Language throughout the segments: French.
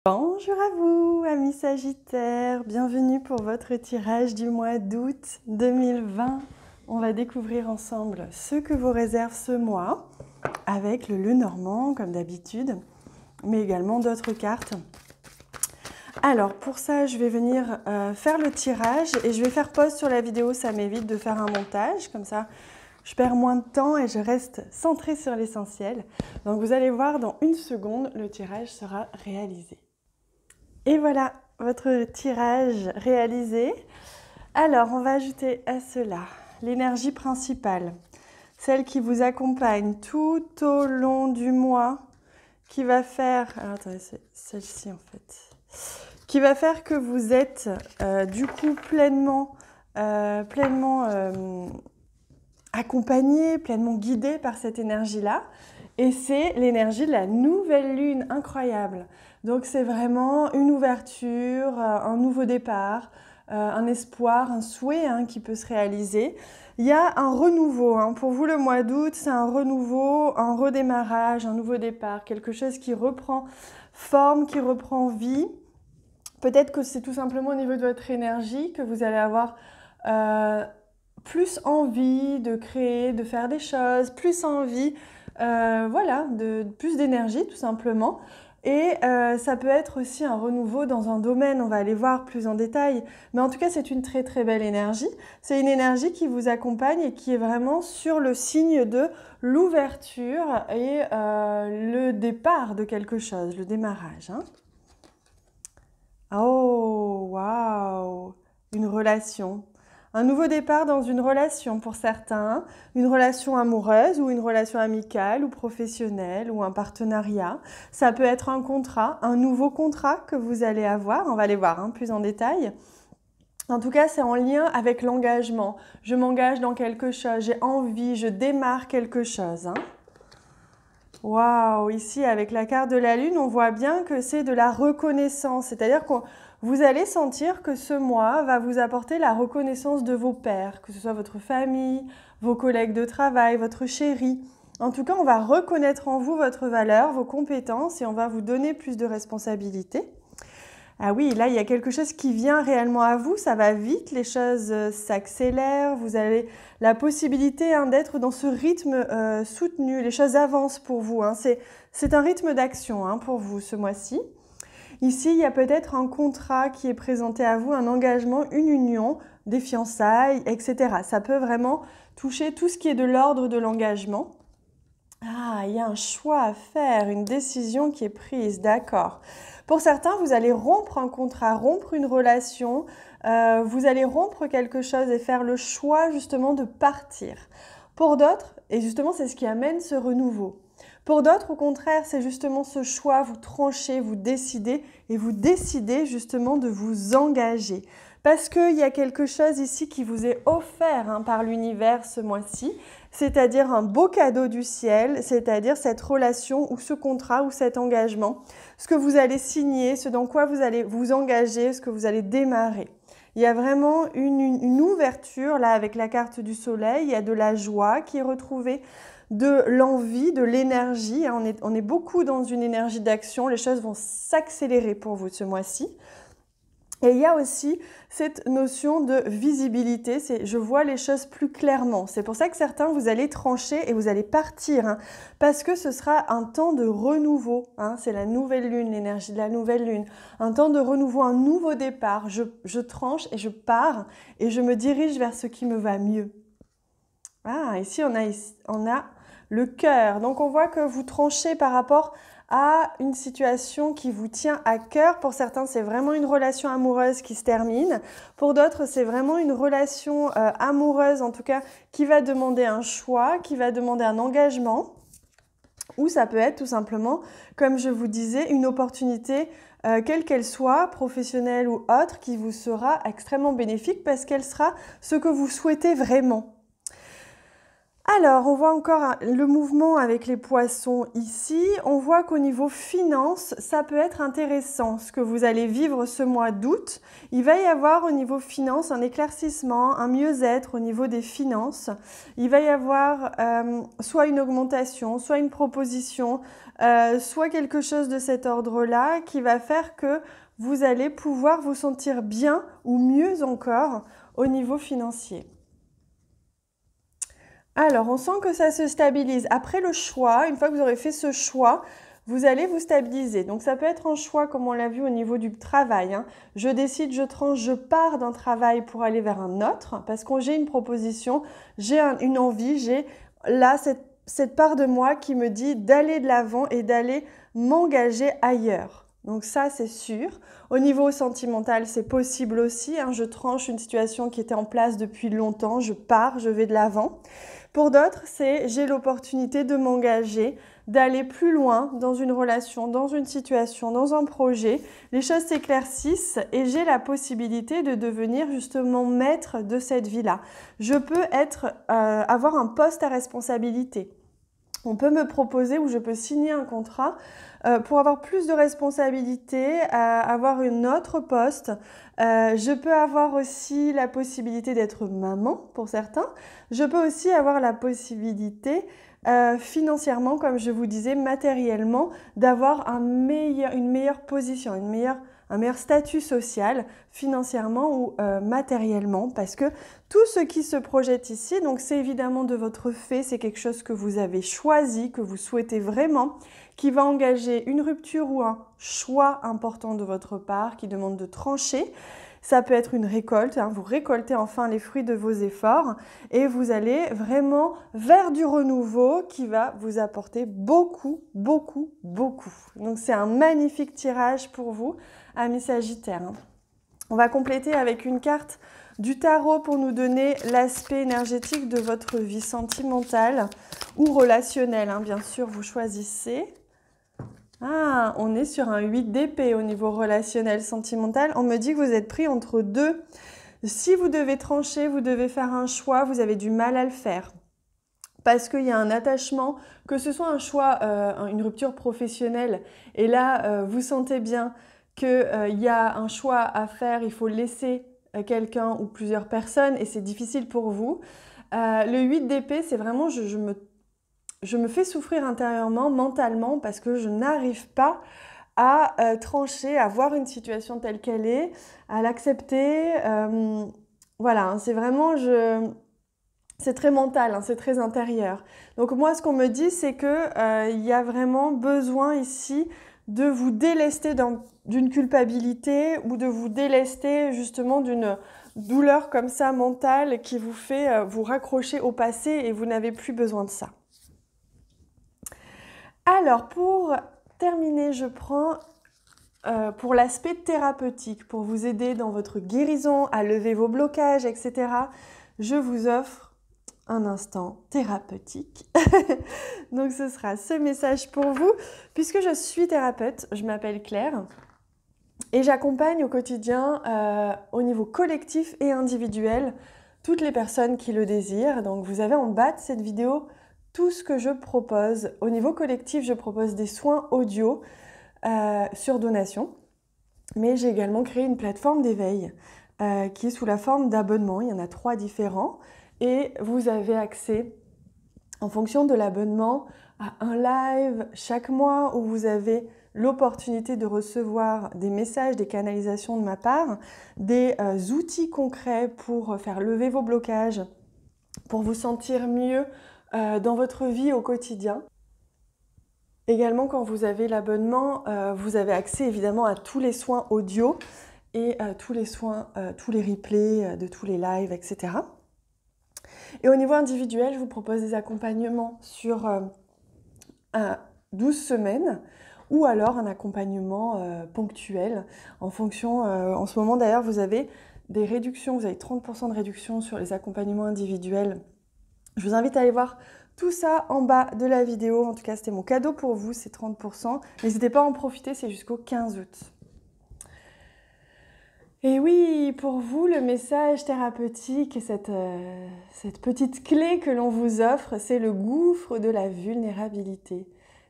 Bonjour à vous, amis Sagittaires, bienvenue pour votre tirage du mois d'août 2020. On va découvrir ensemble ce que vous réserve ce mois avec le Lenormand comme d'habitude, mais également d'autres cartes. Alors pour ça, je vais venir faire le tirage et je vais faire pause sur la vidéo, ça m'évite de faire un montage, comme ça je perds moins de temps et je reste centrée sur l'essentiel. Donc vous allez voir, dans une seconde, le tirage sera réalisé. Et voilà, votre tirage réalisé. Alors, on va ajouter à cela l'énergie principale, celle qui vous accompagne tout au long du mois, qui va faire... Alors, attendez, c'est celle-ci en fait. Qui va faire que vous êtes du coup pleinement accompagné, pleinement guidé par cette énergie-là. Et c'est l'énergie de la nouvelle lune, incroyable. Donc c'est vraiment une ouverture, un nouveau départ, un espoir, un souhait qui peut se réaliser. Il y a un renouveau. Pour vous, le mois d'août, c'est un renouveau, un redémarrage, un nouveau départ, quelque chose qui reprend forme, qui reprend vie. Peut-être que c'est tout simplement au niveau de votre énergie que vous allez avoir plus envie de créer, de faire des choses, plus envie, voilà, de plus d'énergie tout simplement. Et ça peut être aussi un renouveau dans un domaine, on va aller voir plus en détail. Mais en tout cas, c'est une très très belle énergie. C'est une énergie qui vous accompagne et qui est vraiment sur le signe de l'ouverture et le départ de quelque chose, le démarrage. Oh, waouh! Une relation. Un nouveau départ dans une relation pour certains, une relation amoureuse ou une relation amicale ou professionnelle ou un partenariat. Ça peut être un contrat, un nouveau contrat que vous allez avoir. On va aller voir plus en détail. En tout cas, c'est en lien avec l'engagement. Je m'engage dans quelque chose, j'ai envie, je démarre quelque chose. Waouh, ici avec la carte de la lune, on voit bien que c'est de la reconnaissance. C'est-à-dire que vous allez sentir que ce mois va vous apporter la reconnaissance de vos pairs, que ce soit votre famille, vos collègues de travail, votre chéri. En tout cas, on va reconnaître en vous votre valeur, vos compétences et on va vous donner plus de responsabilités. Ah oui, là, il y a quelque chose qui vient réellement à vous, ça va vite, les choses s'accélèrent, vous avez la possibilité d'être dans ce rythme soutenu, les choses avancent pour vous. C'est un rythme d'action pour vous ce mois-ci. Ici, il y a peut-être un contrat qui est présenté à vous, un engagement, une union, des fiançailles, etc. Ça peut vraiment toucher tout ce qui est de l'ordre de l'engagement. Ah, il y a un choix à faire, une décision qui est prise, d'accord. Pour certains, vous allez rompre un contrat, rompre une relation, vous allez rompre quelque chose et faire le choix justement de partir. Pour d'autres, et justement c'est ce qui amène ce renouveau. Pour d'autres, au contraire, c'est justement ce choix, vous tranchez, vous décidez et vous décidez justement de vous engager. Parce qu'il y a quelque chose ici qui vous est offert par l'univers ce mois-ci, c'est-à-dire un beau cadeau du ciel, c'est-à-dire cette relation ou ce contrat ou cet engagement, ce que vous allez signer, ce dans quoi vous allez vous engager, ce que vous allez démarrer. Il y a vraiment une ouverture là avec la carte du soleil, il y a de la joie qui est retrouvée, de l'envie, de l'énergie. On est beaucoup dans une énergie d'action, les choses vont s'accélérer pour vous ce mois-ci. Et il y a aussi cette notion de visibilité, c'est je vois les choses plus clairement. C'est pour ça que certains, vous allez trancher et vous allez partir, parce que ce sera un temps de renouveau. C'est la nouvelle lune, l'énergie de la nouvelle lune. Un temps de renouveau, un nouveau départ. Je tranche et je pars et je me dirige vers ce qui me va mieux. Ah, ici on a le cœur. Donc on voit que vous tranchez par rapport à une situation qui vous tient à cœur. Pour certains, c'est vraiment une relation amoureuse qui se termine. Pour d'autres, c'est vraiment une relation amoureuse, en tout cas, qui va demander un choix, qui va demander un engagement. Ou ça peut être tout simplement, comme je vous disais, une opportunité, quelle qu'elle soit, professionnelle ou autre, qui vous sera extrêmement bénéfique parce qu'elle sera ce que vous souhaitez vraiment. Alors, on voit encore le mouvement avec les poissons ici. On voit qu'au niveau finance, ça peut être intéressant. Ce que vous allez vivre ce mois d'août, il va y avoir au niveau finance un éclaircissement, un mieux-être au niveau des finances. Il va y avoir soit une augmentation, soit une proposition, soit quelque chose de cet ordre-là qui va faire que vous allez pouvoir vous sentir bien ou mieux encore au niveau financier. Alors, on sent que ça se stabilise. Après le choix, une fois que vous aurez fait ce choix, vous allez vous stabiliser. Donc, ça peut être un choix, comme on l'a vu au niveau du travail, hein. Je décide, je tranche, je pars d'un travail pour aller vers un autre parce que j'ai une proposition, j'ai une envie, j'ai là cette part de moi qui me dit d'aller de l'avant et d'aller m'engager ailleurs. Donc ça, c'est sûr. Au niveau sentimental, c'est possible aussi, hein. Je tranche une situation qui était en place depuis longtemps, je pars, je vais de l'avant. Pour d'autres, c'est j'ai l'opportunité de m'engager, d'aller plus loin dans une relation, dans une situation, dans un projet. Les choses s'éclaircissent et j'ai la possibilité de devenir justement maître de cette vie-là. Je peux avoir un poste à responsabilité. On peut me proposer ou je peux signer un contrat pour avoir plus de responsabilités, avoir un autre poste. Je peux avoir aussi la possibilité d'être maman pour certains. Je peux aussi avoir la possibilité financièrement, comme je vous disais, matériellement, d'avoir une meilleure position, un meilleur statut social, financièrement ou matériellement, parce que tout ce qui se projette ici, donc c'est évidemment de votre fait, c'est quelque chose que vous avez choisi, que vous souhaitez vraiment, qui va engager une rupture ou un choix important de votre part, qui demande de trancher. Ça peut être une récolte, hein, vous récoltez enfin les fruits de vos efforts et vous allez vraiment vers du renouveau qui va vous apporter beaucoup, beaucoup, beaucoup. Donc c'est un magnifique tirage pour vous, amis Sagittaires. On va compléter avec une carte du tarot pour nous donner l'aspect énergétique de votre vie sentimentale ou relationnelle, hein. Bien sûr, vous choisissez. Ah, on est sur un 8 d'épée au niveau relationnel sentimental. On me dit que vous êtes pris entre deux. Si vous devez trancher, vous devez faire un choix, vous avez du mal à le faire. Parce qu'il y a un attachement, que ce soit un choix, une rupture professionnelle, et là, vous sentez bien qu'il y a un choix à faire, il faut laisser quelqu'un ou plusieurs personnes, et c'est difficile pour vous. Le 8 d'épée, c'est vraiment, je me fais souffrir intérieurement, mentalement, parce que je n'arrive pas à trancher, à voir une situation telle qu'elle est, à l'accepter. Voilà, hein, c'est vraiment, c'est très mental, hein, c'est très intérieur. Donc moi, ce qu'on me dit, c'est qu'il y a vraiment besoin ici de vous délester d'une culpabilité ou de vous délester justement d'une douleur comme ça mentale qui vous fait vous raccrocher au passé et vous n'avez plus besoin de ça. Alors, pour terminer, je prends pour l'aspect thérapeutique, pour vous aider dans votre guérison, à lever vos blocages, etc. Je vous offre un instant thérapeutique. Donc, ce sera ce message pour vous. Puisque je suis thérapeute, je m'appelle Claire et j'accompagne au quotidien, au niveau collectif et individuel, toutes les personnes qui le désirent. Donc, vous avez en bas de cette vidéo tout ce que je propose. Au niveau collectif, je propose des soins audio sur donation. Mais j'ai également créé une plateforme d'éveil qui est sous la forme d'abonnements. Il y en a 3 différents. Et vous avez accès, en fonction de l'abonnement, à un live chaque mois où vous avez l'opportunité de recevoir des messages, des canalisations de ma part, des outils concrets pour faire lever vos blocages, pour vous sentir mieux dans votre vie au quotidien. Également, quand vous avez l'abonnement, vous avez accès évidemment à tous les soins audio et tous les soins, tous les replays de tous les lives, etc. Et au niveau individuel, je vous propose des accompagnements sur 12 semaines ou alors un accompagnement ponctuel en fonction, en ce moment d'ailleurs, vous avez des réductions, vous avez 30% de réduction sur les accompagnements individuels. Je vous invite à aller voir tout ça en bas de la vidéo. En tout cas, c'était mon cadeau pour vous, c'est 30%. N'hésitez pas à en profiter, c'est jusqu'au 15 août. Et oui, pour vous, le message thérapeutique et cette petite clé que l'on vous offre, c'est le gouffre de la vulnérabilité.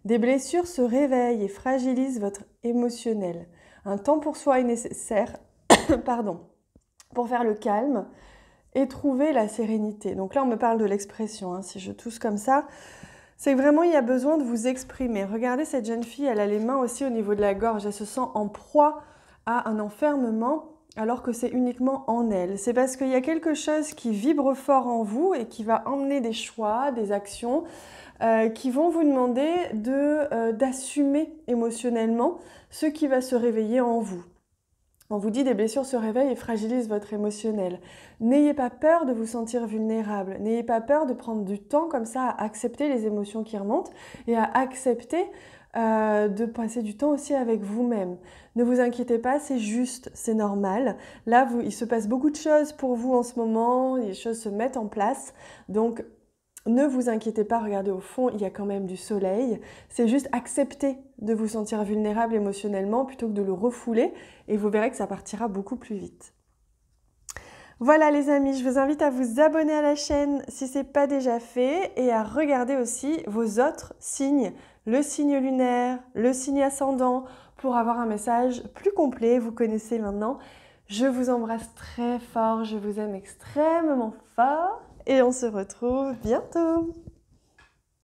Des blessures se réveillent et fragilisent votre émotionnel. Un temps pour soi est nécessaire, pardon, pour faire le calme et trouver la sérénité. Donc là, on me parle de l'expression, hein, si je tousse comme ça. C'est que vraiment, il y a besoin de vous exprimer. Regardez cette jeune fille, elle a les mains aussi au niveau de la gorge. Elle se sent en proie à un enfermement alors que c'est uniquement en elle. C'est parce qu'il y a quelque chose qui vibre fort en vous et qui va emmener des choix, des actions qui vont vous demander d'assumer émotionnellement ce qui va se réveiller en vous. On vous dit des blessures se réveillent et fragilisent votre émotionnel. N'ayez pas peur de vous sentir vulnérable. N'ayez pas peur de prendre du temps comme ça à accepter les émotions qui remontent et à accepter de passer du temps aussi avec vous-même. Ne vous inquiétez pas, c'est juste, c'est normal. Là, il se passe beaucoup de choses pour vous en ce moment, les choses se mettent en place. Donc, ne vous inquiétez pas, regardez au fond, il y a quand même du soleil. C'est juste accepter de vous sentir vulnérable émotionnellement plutôt que de le refouler et vous verrez que ça partira beaucoup plus vite. Voilà les amis, je vous invite à vous abonner à la chaîne si ce n'est pas déjà fait et à regarder aussi vos autres signes, le signe lunaire, le signe ascendant, pour avoir un message plus complet, vous connaissez maintenant. Je vous embrasse très fort, je vous aime extrêmement fort et on se retrouve bientôt.